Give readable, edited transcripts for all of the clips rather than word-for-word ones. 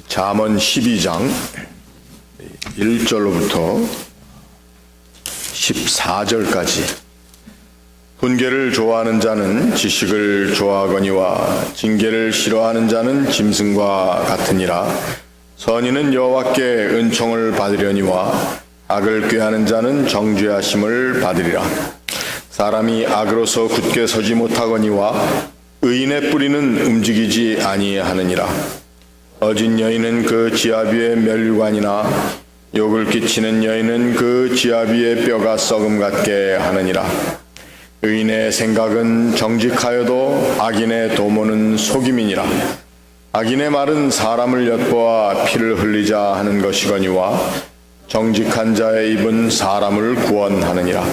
잠언 12장 1절로부터 14절까지 훈계를 좋아하는 자는 지식을 좋아하거니와 징계를 싫어하는 자는 짐승과 같으니라. 선인은 여호와께 은총을 받으려니와 악을 꾀하는 자는 정죄하심을 받으리라. 사람이 악으로서 굳게 서지 못하거니와 의인의 뿌리는 움직이지 아니하느니라. 어진 여인은 그 지압 위에 멸류관이나 욕을 끼치는 여인은 그 지압 위에 뼈가 썩음 같게 하느니라. 의인의 생각은 정직하여도 악인의 도모는 속임이니라. 악인의 말은 사람을 엿보아 피를 흘리자 하는 것이거니와 정직한 자의 입은 사람을 구원하느니라.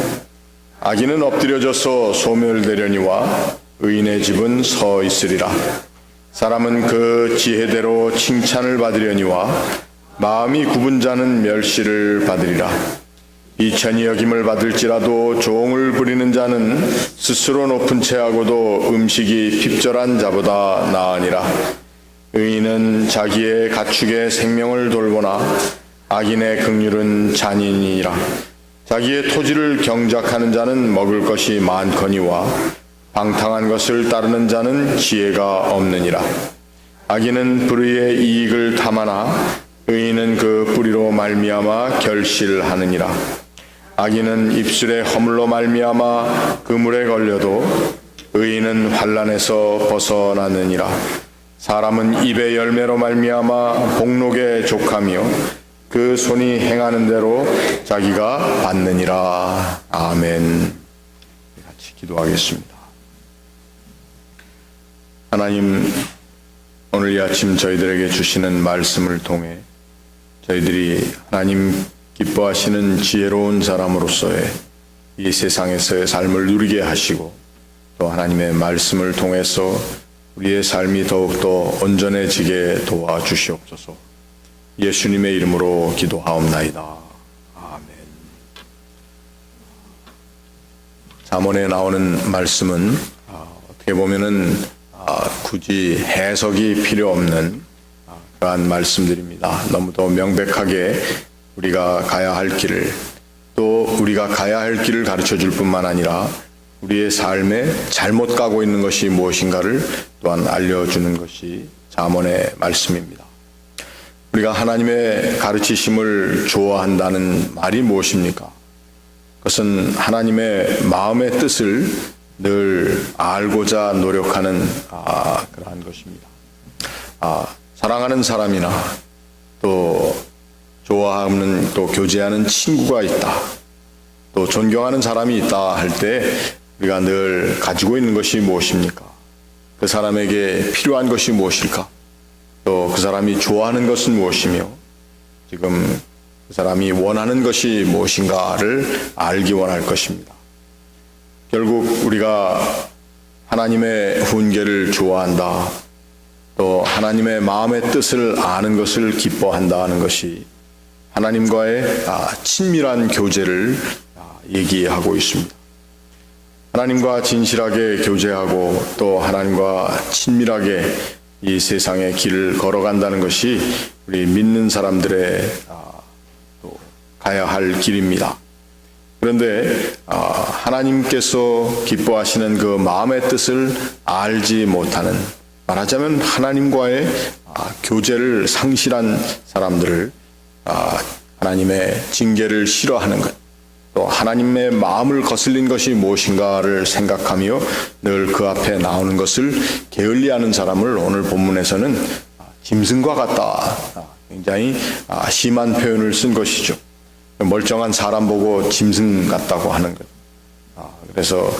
악인은 엎드려져서 소멸되려니와 의인의 집은 서 있으리라. 사람은 그 지혜대로 칭찬을 받으려니와 마음이 굽은 자는 멸시를 받으리라. 이천이 여김을 받을지라도 종을 부리는 자는 스스로 높은 채하고도 음식이 핍절한 자보다 나으니라. 의인은 자기의 가축의 생명을 돌보나 악인의 긍휼은 잔인이라. 자기의 토지를 경작하는 자는 먹을 것이 많거니와 방탕한 것을 따르는 자는 지혜가 없느니라. 악인은 불의의 이익을 탐하나 의인은 그 뿌리로 말미암아 결실하느니라. 악인은 입술의 허물로 말미암아 그물에 걸려도 의인은 환난에서 벗어나느니라. 사람은 입의 열매로 말미암아 복록에 족하며 그 손이 행하는 대로 자기가 받느니라. 아멘. 같이 기도하겠습니다. 하나님, 오늘 이 아침 저희들에게 주시는 말씀을 통해 저희들이 하나님 기뻐하시는 지혜로운 사람으로서의 이 세상에서의 삶을 누리게 하시고 또 하나님의 말씀을 통해서 우리의 삶이 더욱더 온전해지게 도와주시옵소서. 예수님의 이름으로 기도하옵나이다. 아멘. 잠언에 나오는 말씀은 어떻게 보면은 굳이 해석이 필요 없는 그러한 말씀들입니다. 너무도 명백하게 우리가 가야 할 길을 또 우리가 가야 할 길을 가르쳐 줄 뿐만 아니라 우리의 삶에 잘못 가고 있는 것이 무엇인가를 또한 알려주는 것이 잠언의 말씀입니다. 우리가 하나님의 가르치심을 좋아한다는 말이 무엇입니까? 그것은 하나님의 마음의 뜻을 늘 알고자 노력하는 그러한 것입니다. 사랑하는 사람이나 또 좋아하는 또 교제하는 친구가 있다, 또 존경하는 사람이 있다 할 때 우리가 늘 가지고 있는 것이 무엇입니까? 그 사람에게 필요한 것이 무엇일까? 또 그 사람이 좋아하는 것은 무엇이며 지금 그 사람이 원하는 것이 무엇인가를 알기 원할 것입니다. 결국 우리가 하나님의 훈계를 좋아한다, 또 하나님의 마음의 뜻을 아는 것을 기뻐한다는 것이 하나님과의 친밀한 교제를 얘기하고 있습니다. 하나님과 진실하게 교제하고 또 하나님과 친밀하게 이 세상의 길을 걸어간다는 것이 우리 믿는 사람들의 또 가야 할 길입니다. 그런데 하나님께서 기뻐하시는 그 마음의 뜻을 알지 못하는, 말하자면 하나님과의 교제를 상실한 사람들을 하나님의 징계를 싫어하는 것, 또 하나님의 마음을 거슬린 것이 무엇인가를 생각하며 늘 그 앞에 나오는 것을 게을리하는 사람을 오늘 본문에서는 짐승과 같다, 굉장히 심한 표현을 쓴 것이죠. 멀쩡한 사람 보고 짐승 같다고 하는 것. 그래서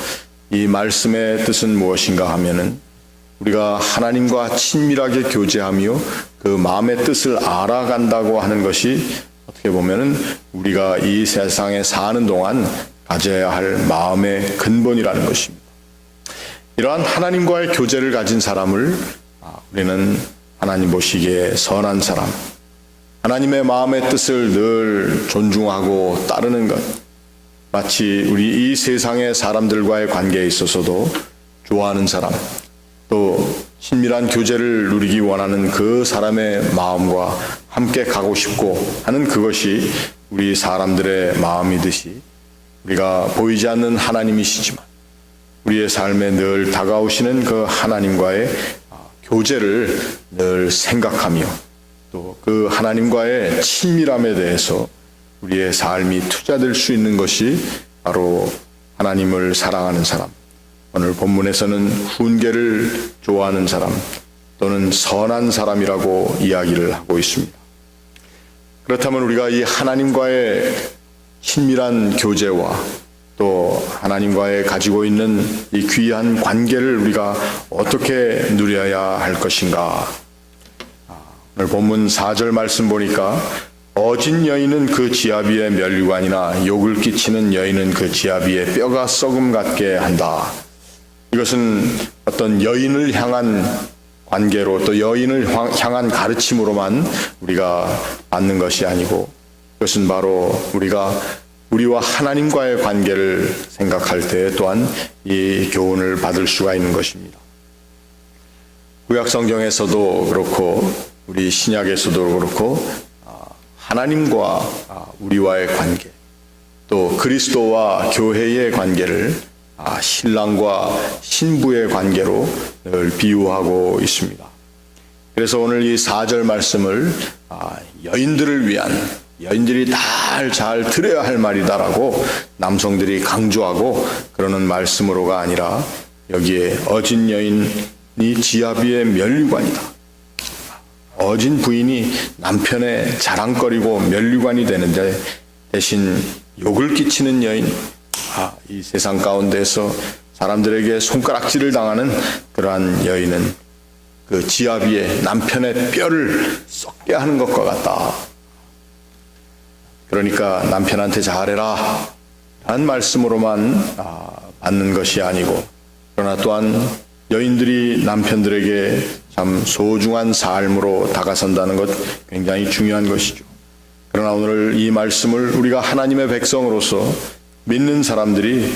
이 말씀의 뜻은 무엇인가 하면은 우리가 하나님과 친밀하게 교제하며 그 마음의 뜻을 알아간다고 하는 것이 어떻게 보면은 우리가 이 세상에 사는 동안 가져야 할 마음의 근본이라는 것입니다. 이러한 하나님과의 교제를 가진 사람을 우리는 하나님 보시기에 선한 사람, 하나님의 마음의 뜻을 늘 존중하고 따르는 것, 마치 우리 이 세상의 사람들과의 관계에 있어서도 좋아하는 사람, 또 친밀한 교제를 누리기 원하는 그 사람의 마음과 함께 가고 싶고 하는 그것이 우리 사람들의 마음이듯이 우리가 보이지 않는 하나님이시지만 우리의 삶에 늘 다가오시는 그 하나님과의 교제를 늘 생각하며 또 그 하나님과의 친밀함에 대해서 우리의 삶이 투자될 수 있는 것이 바로 하나님을 사랑하는 사람, 오늘 본문에서는 훈계를 좋아하는 사람 또는 선한 사람이라고 이야기를 하고 있습니다. 그렇다면 우리가 이 하나님과의 친밀한 교제와 또 하나님과의 가지고 있는 이 귀한 관계를 우리가 어떻게 누려야 할 것인가? 오늘 본문 4절 말씀 보니까 어진 여인은 그 지아비의 면류관이나 욕을 끼치는 여인은 그 지아비의 뼈가 썩음 같게 한다. 이것은 어떤 여인을 향한 관계로 또 여인을 향한 가르침으로만 우리가 받는 것이 아니고 그것은 바로 우리와 하나님과의 관계를 생각할 때 또한 이 교훈을 받을 수가 있는 것입니다. 구약 성경에서도 그렇고 우리 신약에서도 그렇고 하나님과 우리와의 관계 또 그리스도와 교회의 관계를 신랑과 신부의 관계로 늘 비유하고 있습니다. 그래서 오늘 이 4절 말씀을 여인들을 위한 여인들이 잘 들어야 할 말이다라고 남성들이 강조하고 그러는 말씀으로가 아니라 여기에 어진 여인이 지아비의 면류관이다. 어진 부인이 남편의 자랑거리고 면류관이 되는데 대신 욕을 끼치는 여인, 이 세상 가운데서 사람들에게 손가락질을 당하는 그러한 여인은 그 지아비의 남편의 뼈를 썩게 하는 것과 같다. 그러니까 남편한테 잘해라 라는 말씀으로만 받는 것이 아니고 그러나 또한 여인들이 남편들에게 참 소중한 삶으로 다가선다는 것 굉장히 중요한 것이죠. 그러나 오늘 이 말씀을 우리가 하나님의 백성으로서 믿는 사람들이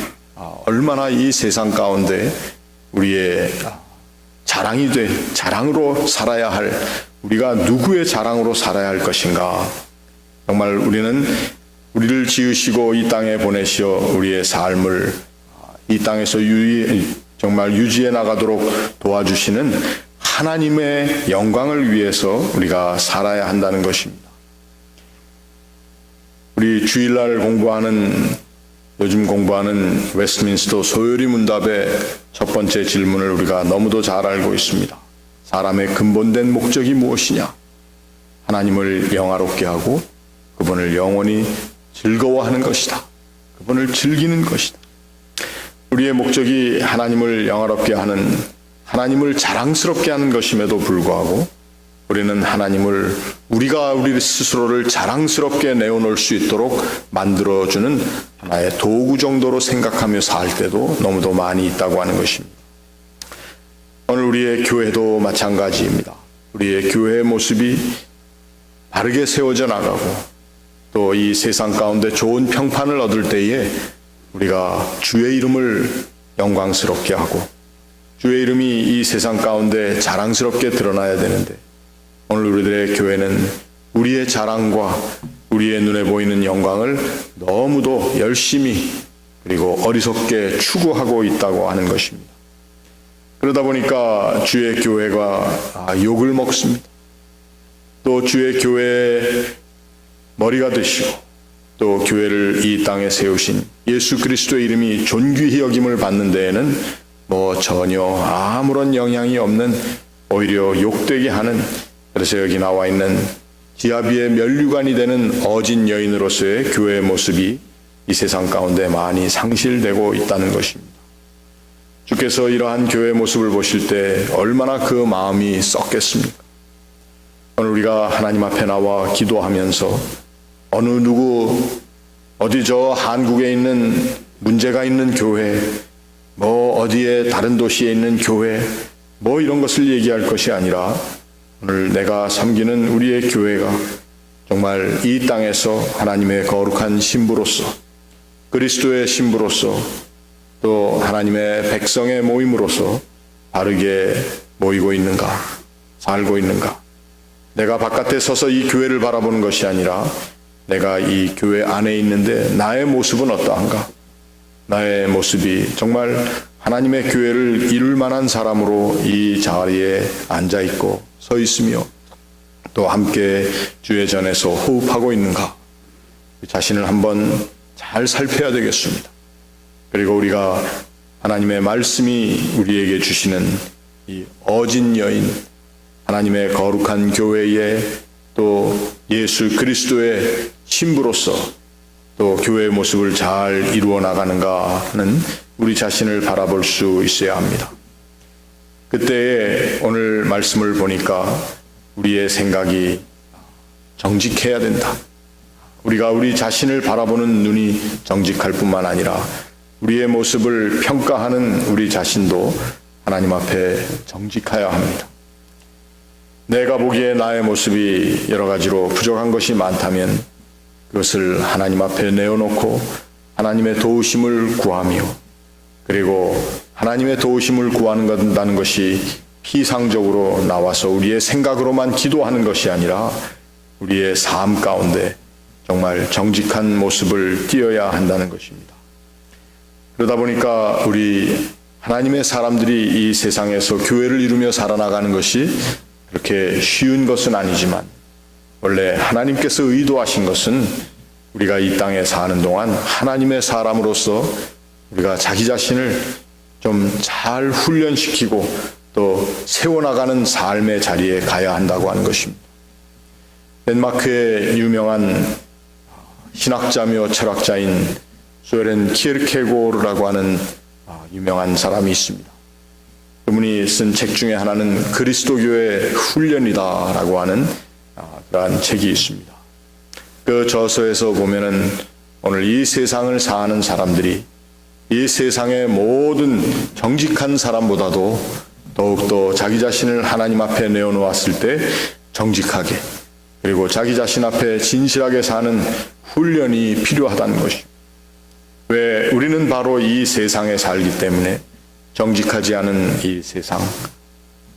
얼마나 이 세상 가운데 우리의 자랑으로 살아야 할, 우리가 누구의 자랑으로 살아야 할 것인가. 정말 우리를 지으시고 이 땅에 보내시어 우리의 삶을 이 땅에서 정말 유지해 나가도록 도와주시는 하나님의 영광을 위해서 우리가 살아야 한다는 것입니다. 우리 주일날 요즘 공부하는 웨스트민스터 소요리 문답의 첫 번째 질문을 우리가 너무도 잘 알고 있습니다. 사람의 근본된 목적이 무엇이냐? 하나님을 영화롭게 하고 그분을 영원히 즐거워하는 것이다. 그분을 즐기는 것이다. 우리의 목적이 하나님을 영화롭게 하는, 하나님을 자랑스럽게 하는 것임에도 불구하고 우리는 하나님을 우리가 우리 스스로를 자랑스럽게 내어놓을 수 있도록 만들어주는 하나의 도구 정도로 생각하며 살 때도 너무도 많이 있다고 하는 것입니다. 오늘 우리의 교회도 마찬가지입니다. 우리의 교회의 모습이 바르게 세워져 나가고 또 이 세상 가운데 좋은 평판을 얻을 때에 우리가 주의 이름을 영광스럽게 하고 주의 이름이 이 세상 가운데 자랑스럽게 드러나야 되는데 오늘 우리들의 교회는 우리의 자랑과 우리의 눈에 보이는 영광을 너무도 열심히 그리고 어리석게 추구하고 있다고 하는 것입니다. 그러다 보니까 주의 교회가 욕을 먹습니다. 또 주의 교회의 머리가 되시고 또 교회를 이 땅에 세우신 예수 그리스도의 이름이 존귀히 여김을 받는 데에는 전혀 아무런 영향이 없는 오히려 욕되게 하는, 그래서 여기 나와 있는 지아비의 면류관이 되는 어진 여인으로서의 교회의 모습이 이 세상 가운데 많이 상실되고 있다는 것입니다. 주께서 이러한 교회의 모습을 보실 때 얼마나 그 마음이 썩겠습니까? 오늘 우리가 하나님 앞에 나와 기도하면서 어디 저 한국에 있는 문제가 있는 교회, 어디에 다른 도시에 있는 교회, 이런 것을 얘기할 것이 아니라 오늘 내가 섬기는 우리의 교회가 정말 이 땅에서 하나님의 거룩한 신부로서 그리스도의 신부로서 또 하나님의 백성의 모임으로서 바르게 모이고 있는가? 살고 있는가? 내가 바깥에 서서 이 교회를 바라보는 것이 아니라 내가 이 교회 안에 있는데 나의 모습은 어떠한가? 나의 모습이 정말 하나님의 교회를 이룰 만한 사람으로 이 자리에 앉아 있고 서 있으며 또 함께 주의 전에서 호흡하고 있는가? 자신을 한번 잘 살펴야 되겠습니다. 그리고 우리가 하나님의 말씀이 우리에게 주시는 이 어진 여인, 하나님의 거룩한 교회에 또 예수 그리스도의 신부로서 또 교회의 모습을 잘 이루어 나가는가 하는 우리 자신을 바라볼 수 있어야 합니다. 그때에 오늘 말씀을 보니까 우리의 생각이 정직해야 된다. 우리가 우리 자신을 바라보는 눈이 정직할 뿐만 아니라 우리의 모습을 평가하는 우리 자신도 하나님 앞에 정직해야 합니다. 내가 보기에 나의 모습이 여러 가지로 부족한 것이 많다면 그것을 하나님 앞에 내어놓고 하나님의 도우심을 구하며 그리고 하나님의 도우심을 구한다는 것이 피상적으로 나와서 우리의 생각으로만 기도하는 것이 아니라 우리의 삶 가운데 정말 정직한 모습을 띄어야 한다는 것입니다. 그러다 보니까 우리 하나님의 사람들이 이 세상에서 교회를 이루며 살아나가는 것이 그렇게 쉬운 것은 아니지만 원래 하나님께서 의도하신 것은 우리가 이 땅에 사는 동안 하나님의 사람으로서 우리가 자기 자신을 좀 잘 훈련시키고 또 세워나가는 삶의 자리에 가야 한다고 하는 것입니다. 덴마크의 유명한 신학자며 철학자인 소렌 키르케고르라고 하는 유명한 사람이 있습니다. 그분이 쓴 책 중에 하나는 그리스도교의 훈련이다라고 하는 그러한 책이 있습니다. 그 저서에서 보면은 오늘 이 세상을 사는 사람들이 이 세상의 모든 정직한 사람보다도 더욱더 자기 자신을 하나님 앞에 내어놓았을 때 정직하게 그리고 자기 자신 앞에 진실하게 사는 훈련이 필요하다는 것입니다. 왜 우리는 바로 이 세상에 살기 때문에 정직하지 않은 이 세상,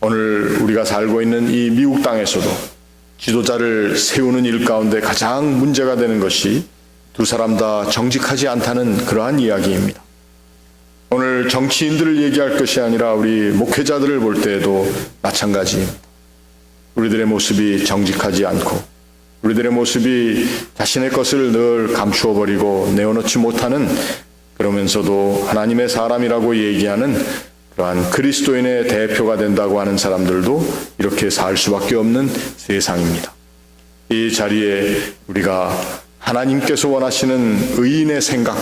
오늘 우리가 살고 있는 이 미국 땅에서도 지도자를 세우는 일 가운데 가장 문제가 되는 것이 두 사람 다 정직하지 않다는 그러한 이야기입니다. 오늘 정치인들을 얘기할 것이 아니라 우리 목회자들을 볼 때에도 마찬가지입니다. 우리들의 모습이 정직하지 않고 우리들의 모습이 자신의 것을 늘 감추어 버리고 내어놓지 못하는 그러면서도 하나님의 사람이라고 얘기하는 그러한 그리스도인의 대표가 된다고 하는 사람들도 이렇게 살 수밖에 없는 세상입니다. 이 자리에 우리가 하나님께서 원하시는 의인의 생각,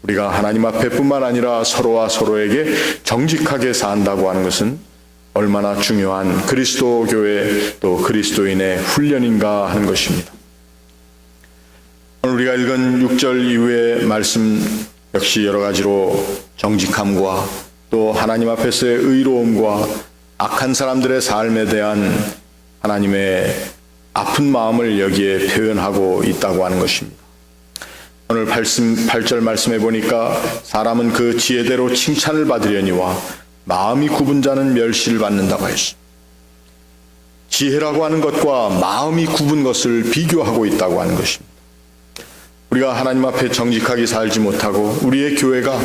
우리가 하나님 앞에 뿐만 아니라 서로와 서로에게 정직하게 산다고 하는 것은 얼마나 중요한 그리스도 교회 또 그리스도인의 훈련인가 하는 것입니다. 오늘 우리가 읽은 6절 이후의 말씀 역시 여러 가지로 정직함과 또 하나님 앞에서의 의로움과 악한 사람들의 삶에 대한 하나님의 아픈 마음을 여기에 표현하고 있다고 하는 것입니다. 오늘 8절 말씀해 보니까 사람은 그 지혜대로 칭찬을 받으려니와 마음이 굽은 자는 멸시를 받는다고 했습니다. 지혜라고 하는 것과 마음이 굽은 것을 비교하고 있다고 하는 것입니다. 우리가 하나님 앞에 정직하게 살지 못하고 우리의 교회가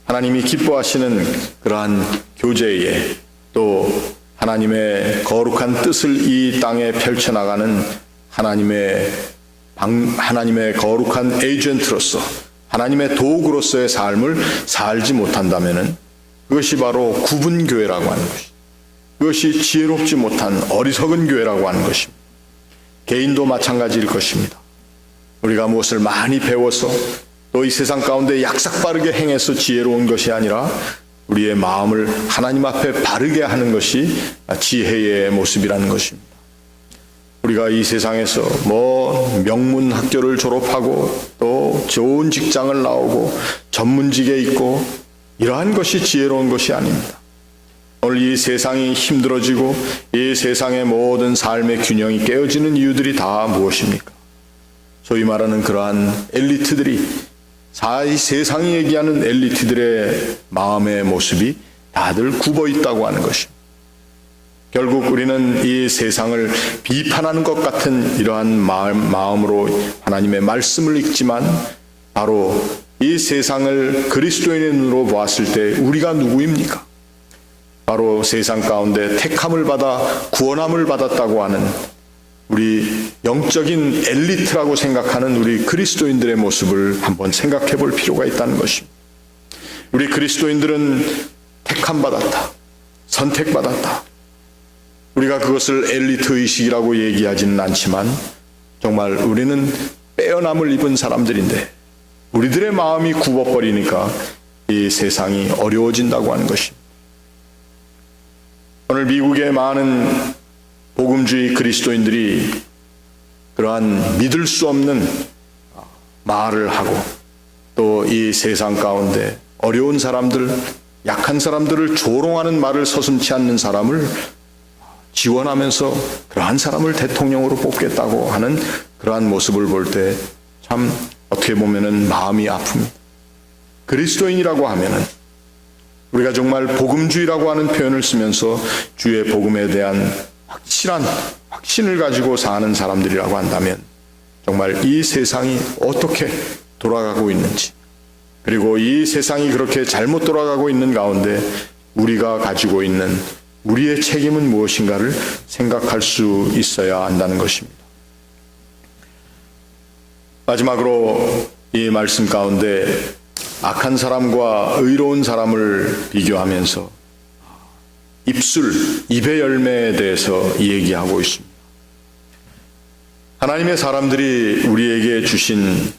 하나님이 기뻐하시는 그러한 교제에 또 하나님의 거룩한 뜻을 이 땅에 펼쳐나가는 하나님의 거룩한 에이전트로서 하나님의 도구로서의 삶을 살지 못한다면 그것이 바로 굽은 교회라고 하는 것입니다. 그것이 지혜롭지 못한 어리석은 교회라고 하는 것입니다. 개인도 마찬가지일 것입니다. 우리가 무엇을 많이 배워서 또 이 세상 가운데 약삭빠르게 행해서 지혜로운 것이 아니라 우리의 마음을 하나님 앞에 바르게 하는 것이 지혜의 모습이라는 것입니다. 우리가 이 세상에서 명문 학교를 졸업하고 또 좋은 직장을 나오고 전문직에 있고 이러한 것이 지혜로운 것이 아닙니다. 오늘 이 세상이 힘들어지고 이 세상의 모든 삶의 균형이 깨어지는 이유들이 다 무엇입니까? 소위 말하는 그러한 엘리트들이 이 세상이 얘기하는 엘리트들의 마음의 모습이 다들 굽어 있다고 하는 것입니다. 결국 우리는 이 세상을 비판하는 것 같은 이러한 마음으로 하나님의 말씀을 읽지만 바로 이 세상을 그리스도인의 눈으로 보았을 때 우리가 누구입니까? 바로 세상 가운데 택함을 받아 구원함을 받았다고 하는 우리 영적인 엘리트라고 생각하는 우리 그리스도인들의 모습을 한번 생각해 볼 필요가 있다는 것입니다. 우리 그리스도인들은 택함 받았다. 선택받았다. 우리가 그것을 엘리트 의식이라고 얘기하지는 않지만 정말 우리는 빼어남을 입은 사람들인데 우리들의 마음이 굽어버리니까 이 세상이 어려워진다고 하는 것입니다. 오늘 미국의 많은 복음주의 그리스도인들이 그러한 믿을 수 없는 말을 하고 또 이 세상 가운데 어려운 사람들, 약한 사람들을 조롱하는 말을 서슴지 않는 사람을 지원하면서 그러한 사람을 대통령으로 뽑겠다고 하는 그러한 모습을 볼 때 참 어떻게 보면은 마음이 아픕니다. 그리스도인이라고 하면은 우리가 정말 복음주의라고 하는 표현을 쓰면서 주의 복음에 대한 확실한 확신을 가지고 사는 사람들이라고 한다면 정말 이 세상이 어떻게 돌아가고 있는지 그리고 이 세상이 그렇게 잘못 돌아가고 있는 가운데 우리가 가지고 있는 우리의 책임은 무엇인가를 생각할 수 있어야 한다는 것입니다. 마지막으로 이 말씀 가운데 악한 사람과 의로운 사람을 비교하면서 입의 열매에 대해서 얘기하고 있습니다. 하나님의 사람들이 우리에게 주신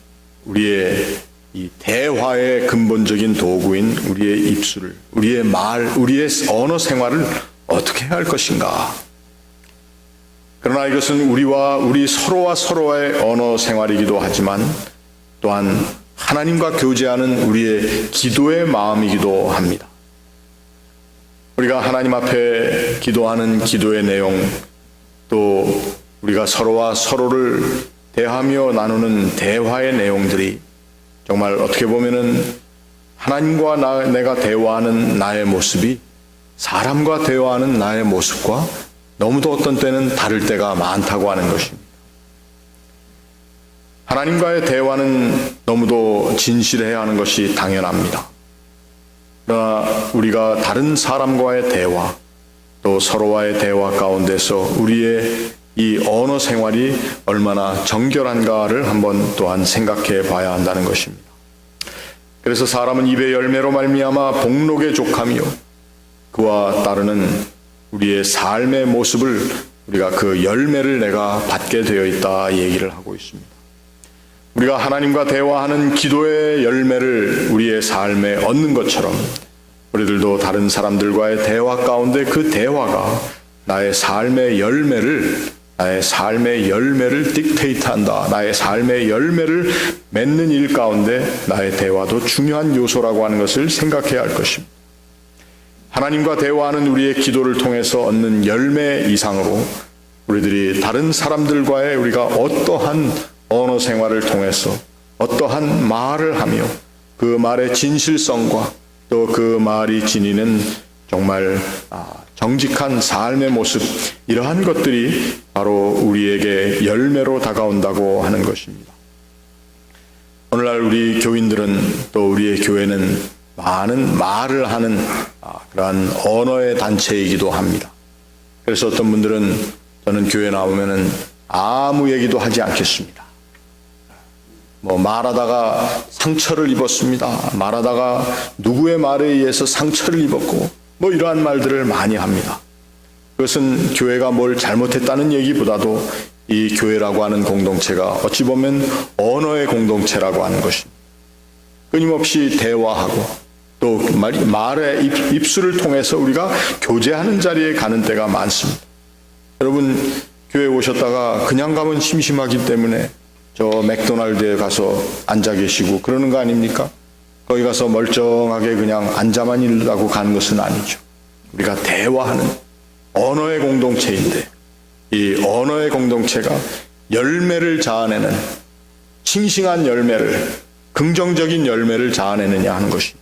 우리의 이 대화의 근본적인 도구인 우리의 입술을, 우리의 말, 우리의 언어 생활을 어떻게 해야 할 것인가? 그러나 이것은 우리 서로와 서로의 언어 생활이기도 하지만 또한 하나님과 교제하는 우리의 기도의 마음이기도 합니다. 우리가 하나님 앞에 기도하는 기도의 내용, 또 우리가 서로와 서로를 대하며 나누는 대화의 내용들이 정말 어떻게 보면은 하나님과 내가 대화하는 나의 모습이 사람과 대화하는 나의 모습과 너무도 어떤 때는 다를 때가 많다고 하는 것입니다. 하나님과의 대화는 너무도 진실해야 하는 것이 당연합니다. 그러나 우리가 다른 사람과의 대화, 또 서로와의 대화 가운데서 우리의 이 언어 생활이 얼마나 정결한가를 한번 또한 생각해 봐야 한다는 것입니다. 그래서 사람은 입의 열매로 말미암아 복록에 족하며 그와 따르는 우리의 삶의 모습을 우리가 그 열매를 내가 받게 되어 있다 얘기를 하고 있습니다. 우리가 하나님과 대화하는 기도의 열매를 우리의 삶에 얻는 것처럼 우리들도 다른 사람들과의 대화 가운데 그 대화가 나의 삶의 열매를 딕테이트한다. 나의 삶의 열매를 맺는 일 가운데 나의 대화도 중요한 요소라고 하는 것을 생각해야 할 것입니다. 하나님과 대화하는 우리의 기도를 통해서 얻는 열매 이상으로 우리들이 다른 사람들과의 우리가 어떠한 언어 생활을 통해서 어떠한 말을 하며 그 말의 진실성과 또 그 말이 지니는 정말 정직한 삶의 모습, 이러한 것들이 바로 우리에게 열매로 다가온다고 하는 것입니다. 오늘날 우리 교인들은 또 우리의 교회는 많은 말을 하는 그러한 언어의 단체이기도 합니다. 그래서 어떤 분들은 저는 교회 나오면은 아무 얘기도 하지 않겠습니다. 말하다가 상처를 입었습니다. 말하다가 누구의 말에 의해서 상처를 입었고 이러한 말들을 많이 합니다. 그것은 교회가 뭘 잘못했다는 얘기보다도 이 교회라고 하는 공동체가 어찌 보면 언어의 공동체라고 하는 것입니다. 끊임없이 대화하고 또 말의 입술을 통해서 우리가 교제하는 자리에 가는 때가 많습니다. 여러분 교회 오셨다가 그냥 가면 심심하기 때문에 저 맥도날드에 가서 앉아 계시고 그러는 거 아닙니까? 거기 가서 멀쩡하게 그냥 앉아만 있으려고 가는 것은 아니죠. 우리가 대화하는 언어의 공동체인데 이 언어의 공동체가 열매를 자아내는 싱싱한 열매를, 긍정적인 열매를 자아내느냐 하는 것입니다.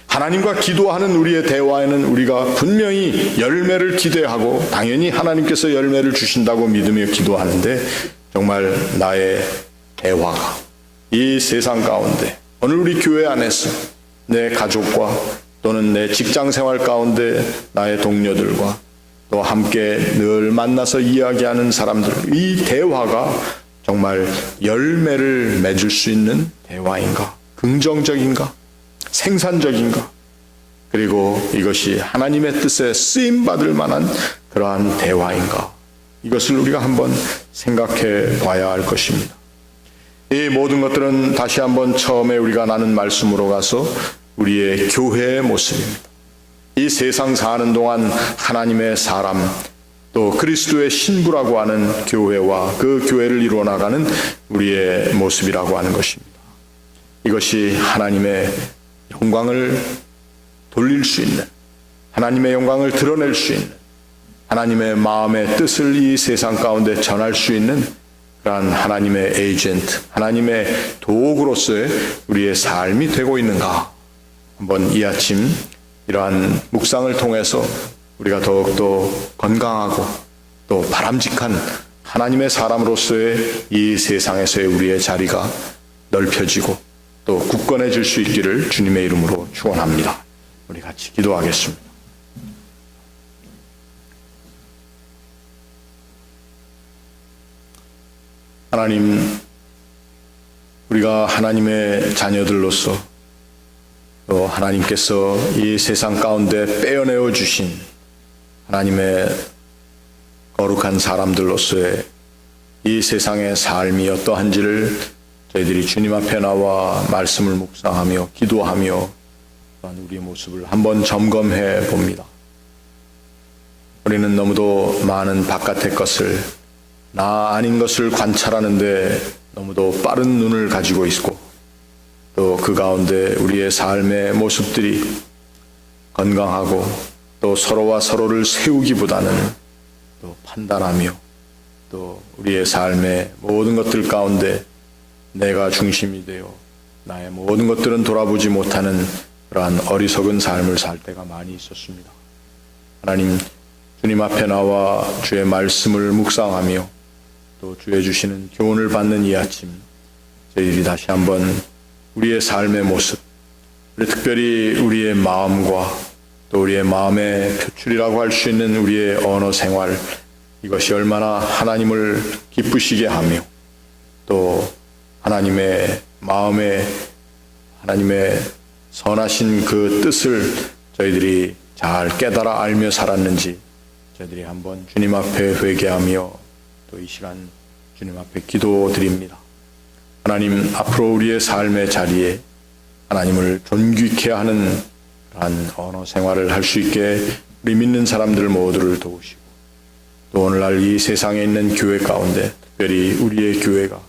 하나님과 기도하는 우리의 대화에는 우리가 분명히 열매를 기대하고 당연히 하나님께서 열매를 주신다고 믿으며 기도하는데, 정말 나의 대화가 이 세상 가운데, 오늘 우리 교회 안에서 내 가족과 또는 내 직장 생활 가운데 나의 동료들과 또 함께 늘 만나서 이야기하는 사람들, 이 대화가 정말 열매를 맺을 수 있는 대화인가? 긍정적인가? 생산적인가? 그리고 이것이 하나님의 뜻에 쓰임받을 만한 그러한 대화인가? 이것을 우리가 한번 생각해 봐야 할 것입니다. 이 모든 것들은 다시 한번 처음에 우리가 나눈 말씀으로 가서 우리의 교회의 모습입니다. 이 세상 사는 동안 하나님의 사람, 또 그리스도의 신부라고 하는 교회와 그 교회를 이루어 나가는 우리의 모습이라고 하는 것입니다. 이것이 하나님의 영광을 돌릴 수 있는, 하나님의 영광을 드러낼 수 있는, 하나님의 마음의 뜻을 이 세상 가운데 전할 수 있는 그러한 하나님의 에이전트, 하나님의 도구로서의 우리의 삶이 되고 있는가? 한번 이 아침 이러한 묵상을 통해서 우리가 더욱더 건강하고 또 바람직한 하나님의 사람으로서의 이 세상에서의 우리의 자리가 넓혀지고 또 굳건해질 수 있기를 주님의 이름으로 축원합니다. 우리 같이 기도하겠습니다. 하나님, 우리가 하나님의 자녀들로서 또 하나님께서 이 세상 가운데 빼어내어 주신 하나님의 거룩한 사람들로서의 이 세상의 삶이 어떠한지를 저희들이 주님 앞에 나와 말씀을 묵상하며 기도하며 우리의 모습을 한번 점검해 봅니다. 우리는 너무도 많은 바깥의 것을, 나 아닌 것을 관찰하는데 너무도 빠른 눈을 가지고 있고, 또 그 가운데 우리의 삶의 모습들이 건강하고 또 서로와 서로를 세우기보다는 또 판단하며 또 우리의 삶의 모든 것들 가운데 내가 중심이 되어 나의 모든 것들은 돌아보지 못하는 그러한 어리석은 삶을 살 때가 많이 있었습니다. 하나님, 주님 앞에 나와 주의 말씀을 묵상하며 또 주의 주시는 교훈을 받는 이 아침, 저희들이 다시 한번 우리의 삶의 모습, 특별히 우리의 마음과 또 우리의 마음의 표출이라고 할 수 있는 우리의 언어 생활, 이것이 얼마나 하나님을 기쁘시게 하며 또 하나님의 마음에 하나님의 선하신 그 뜻을 저희들이 잘 깨달아 알며 살았는지 저희들이 한번 주님 앞에 회개하며 또 이 시간 주님 앞에 기도드립니다. 하나님, 앞으로 우리의 삶의 자리에 하나님을 존귀케 하는 그러한 언어 생활을 할 수 있게 우리 믿는 사람들 모두를 도우시고, 또 오늘날 이 세상에 있는 교회 가운데 특별히 우리의 교회가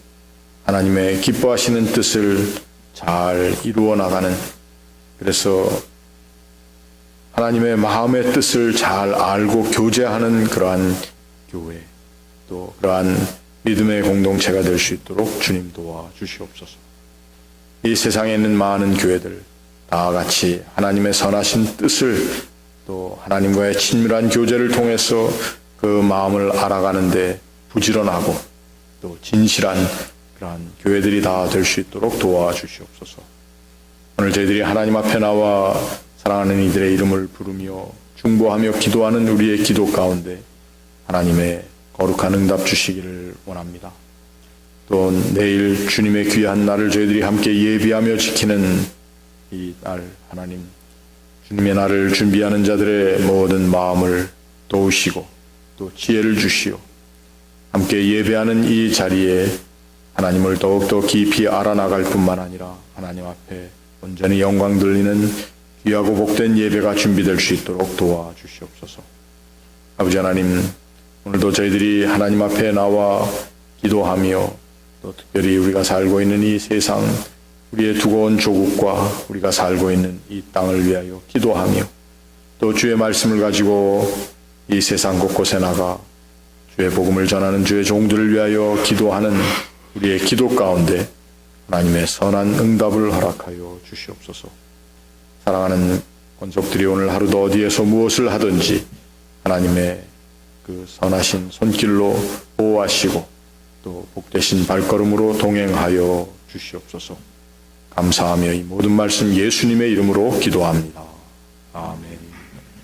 하나님의 기뻐하시는 뜻을 잘 이루어 나가는, 그래서 하나님의 마음의 뜻을 잘 알고 교제하는 그러한 교회, 또 그러한 믿음의 공동체가 될 수 있도록 주님 도와주시옵소서. 이 세상에 있는 많은 교회들 다 같이 하나님의 선하신 뜻을 또 하나님과의 친밀한 교제를 통해서 그 마음을 알아가는데 부지런하고 또 진실한 그러한 교회들이 다 될 수 있도록 도와주시옵소서. 오늘 저희들이 하나님 앞에 나와 사랑하는 이들의 이름을 부르며 중보하며 기도하는 우리의 기도 가운데 하나님의 거룩한 응답 주시기를 원합니다. 또 내일 주님의 귀한 날을 저희들이 함께 예비하며 지키는 이 날, 하나님, 주님의 날을 준비하는 자들의 모든 마음을 도우시고 또 지혜를 주시오. 함께 예배하는 이 자리에 하나님을 더욱더 깊이 알아나갈 뿐만 아니라 하나님 앞에 온전히 영광 돌리는 귀하고 복된 예배가 준비될 수 있도록 도와주시옵소서. 아버지 하나님, 오늘도 저희들이 하나님 앞에 나와 기도하며 또 특별히 우리가 살고 있는 이 세상, 우리의 두고온 조국과 우리가 살고 있는 이 땅을 위하여 기도하며 또 주의 말씀을 가지고 이 세상 곳곳에 나가 주의 복음을 전하는 주의 종들을 위하여 기도하는 우리의 기도 가운데 하나님의 선한 응답을 허락하여 주시옵소서. 사랑하는 권속들이 오늘 하루도 어디에서 무엇을 하든지 하나님의 그 선하신 손길로 보호하시고 또 복되신 발걸음으로 동행하여 주시옵소서. 감사하며 이 모든 말씀 예수님의 이름으로 기도합니다. 아멘.